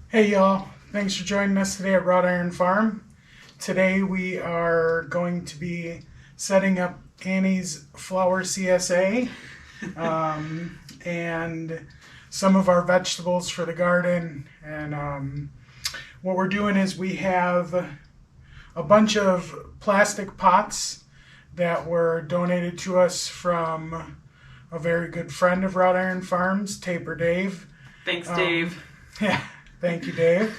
Hey y'all, thanks for joining us today at Wrought Iron Farm. Today we are going to be setting up Annie's flower CSA and some of our vegetables for the garden. And what we're doing is we have a bunch of plastic pots that were donated to us from a very good friend of Wrought Iron Farms, Taper Dave. Thanks, Dave. Yeah. Thank you, Dave.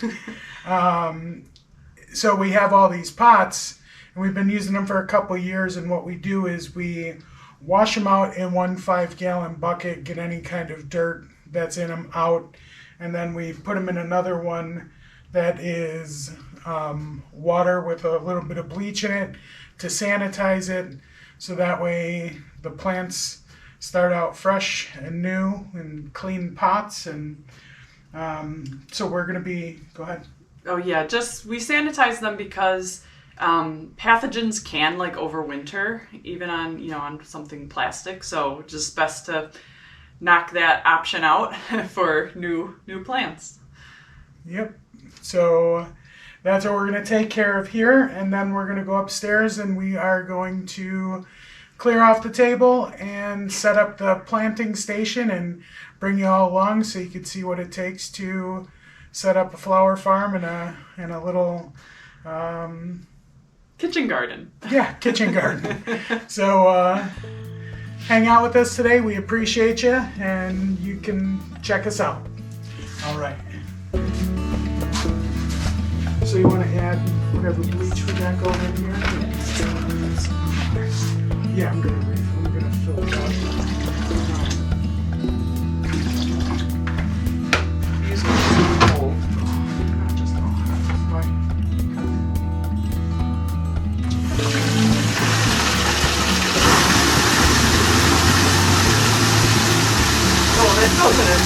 So we have all these pots, and we've been using them for a couple years, and what we do is we wash them out in 1 5-gallon bucket, get any kind of dirt that's in them out, and then we put them in another one that is water with a little bit of bleach in it to sanitize it, so that way the plants start out fresh and new and clean pots. And so we're going to be, go ahead. Oh yeah, we sanitize them because pathogens can overwinter even on something plastic. So just best to knock that option out for new plants. Yep. So that's what we're going to take care of here, and then we're going to go upstairs and we are going to clear off the table and set up the planting station and bring you all along so you can see what it takes to set up a flower farm and a little kitchen garden. Yeah, kitchen garden. So hang out with us today. We appreciate you, and you can check us out. All right. So you want to add whatever bleach we got going in here? Yeah, I'm gonna fill it up. Use some cold, not just all hot. Oh, that goes in it.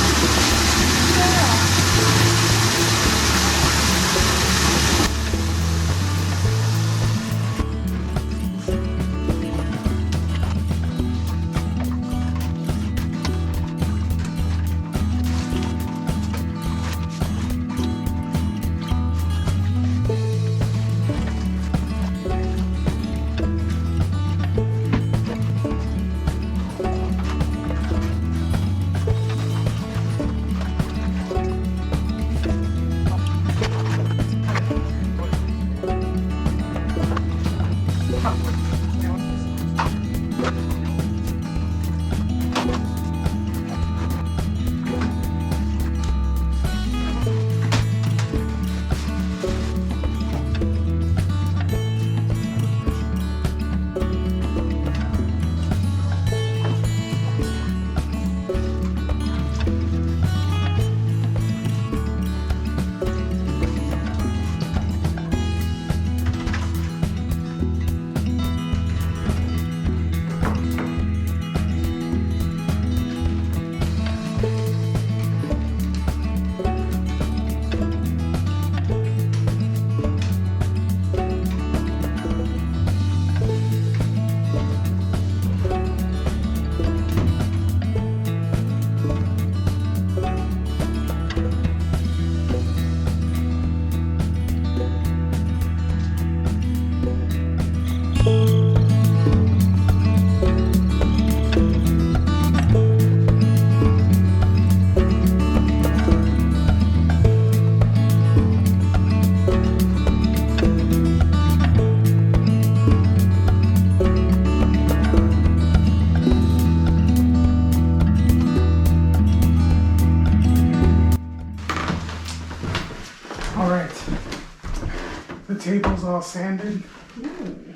Table's all sanded. Ooh.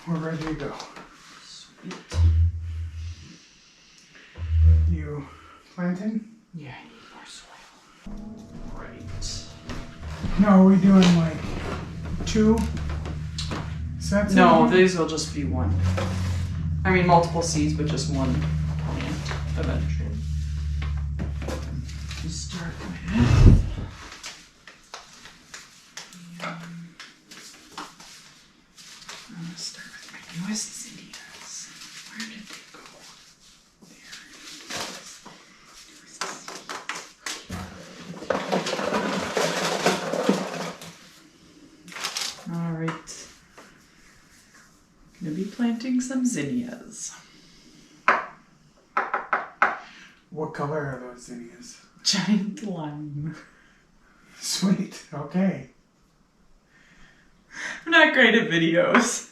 We're ready to go. Sweet. You planting? Yeah, I need more soil. Right. No, are we doing like 2 sets? No, these will just be one. I mean, multiple seeds, but just one plant eventually. You start with start with my newest zinnias. Where did they go? There. All right. Gonna be planting some zinnias. What color are those zinnias? Giant lime. Sweet. Okay. I'm not great at videos.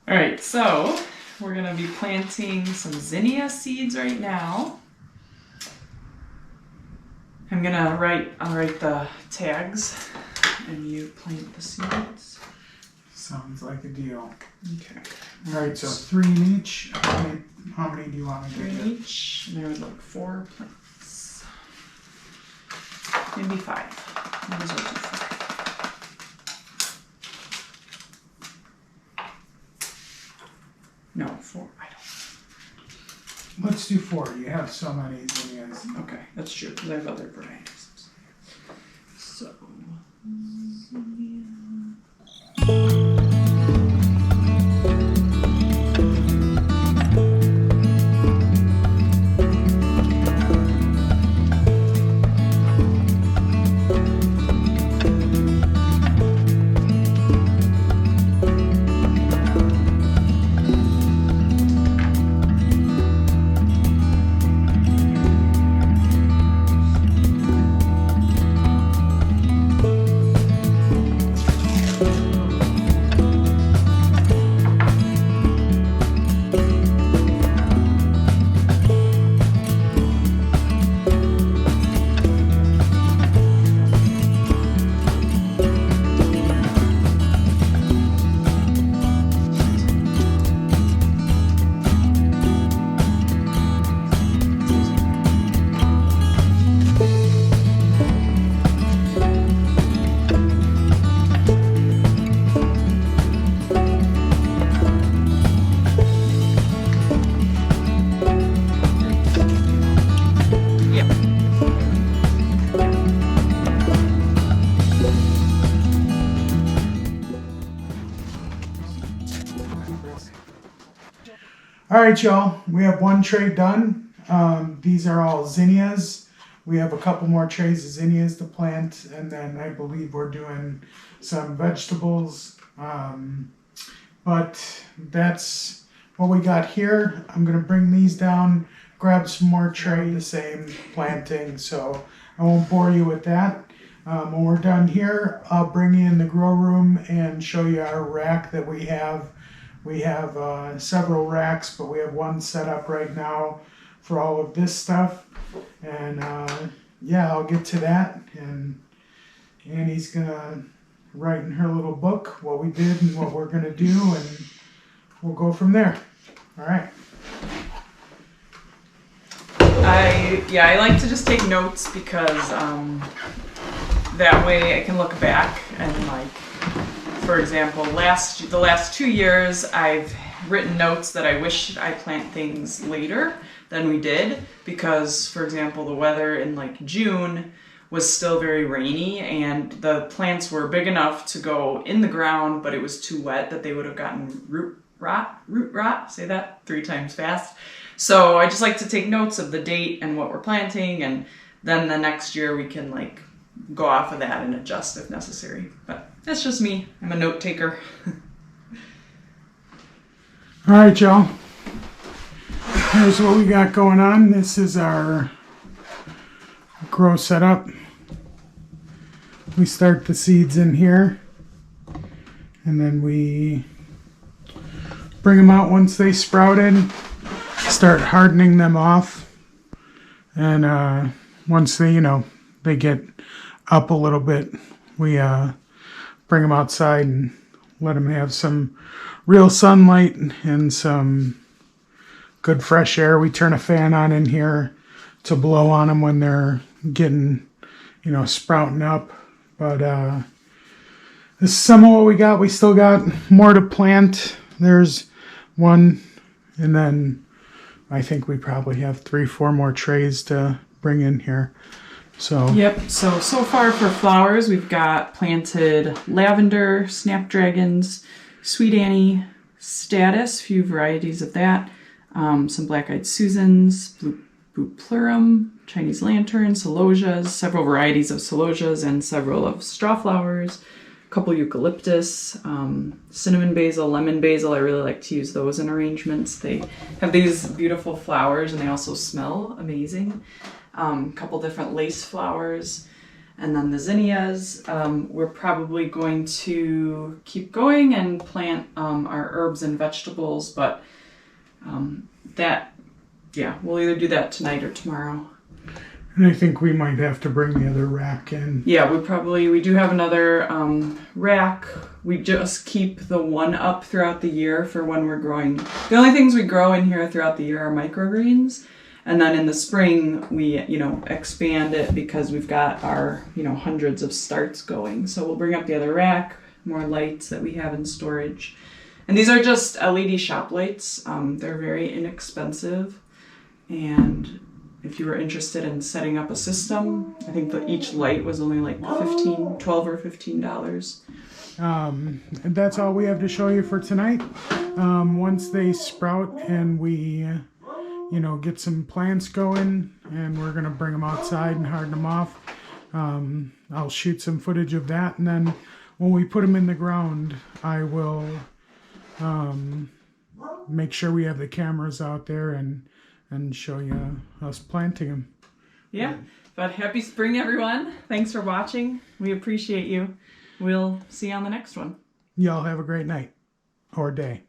Alright, so we're going to be planting some zinnia seeds right now. I'll write the tags and you plant the seeds. Sounds like a deal. Okay. Alright, so 3 in each. How many do you want to 3 do? in each. And there was like 4 plants. Maybe 5. Maybe we'll do 5. No, 4. I don't. Let's do 4. You have so many zinnias. Okay, that's true, because I have other varieties. So, zinnia. All right, y'all. We have 1 tray done. These are all zinnias. We have a couple more trays of zinnias to plant, and then I believe we're doing some vegetables. But that's what we got here. I'm going to bring these down, grab some more trays, the same planting, so I won't bore you with that. When we're done here, I'll bring you in the grow room and show you our rack that we have. We have several racks, but we have one set up right now for all of this stuff. And yeah, I'll get to that. And Annie's gonna write in her little book what we did and what we're gonna do, and we'll go from there. All right. I like to just take notes because that way I can look back and, like, for example, the last 2 years I've written notes that I wish I plant things later than we did, because, for example, the weather in like June was still very rainy and the plants were big enough to go in the ground, but it was too wet that they would have gotten root rot, say that 3 times fast. So I just like to take notes of the date and what we're planting, and then the next year we can like go off of that and adjust if necessary. But that's just me. I'm a note taker. All right, y'all. Here's what we got going on. This is our grow setup. We start the seeds in here, and then we bring them out once they sprouted, start hardening them off, and once they, they get up a little bit, we bring them outside and let them have some real sunlight and some good fresh air. We turn a fan on in here to blow on them when they're getting, sprouting up. But this is some of what we got. We still got more to plant. There's 1, and then I think we probably have 3-4 more trays to bring in here. So Yep. So far for flowers, we've got planted lavender, snapdragons, sweet Annie, status, few varieties of that, some black-eyed Susans, blue pleurum, Chinese lantern, celosias, several varieties of celosias, and several of straw flowers, a couple eucalyptus, cinnamon basil, lemon basil. I really like to use those in arrangements. They have these beautiful flowers, and they also smell amazing. A couple different lace flowers, and then the zinnias. We're probably going to keep going and plant our herbs and vegetables, but we'll either do that tonight or tomorrow. And I think we might have to bring the other rack in. Yeah, we do have another rack. We just keep the one up throughout the year for when we're growing. The only things we grow in here throughout the year are microgreens. And then in the spring, we, expand it because we've got our, hundreds of starts going. So we'll bring up the other rack, more lights that we have in storage. And these are just LED shop lights. They're very inexpensive. And if you were interested in setting up a system, I think that each light was only like $12 or $15. And that's all we have to show you for tonight. Once they sprout and we... get some plants going, and we're gonna bring them outside and harden them off. I'll shoot some footage of that, and then when we put them in the ground, I will make sure we have the cameras out there and show you us planting them. Yeah, but happy spring, everyone. Thanks for watching. We appreciate you. We'll see you on the next one. Y'all have a great night or day.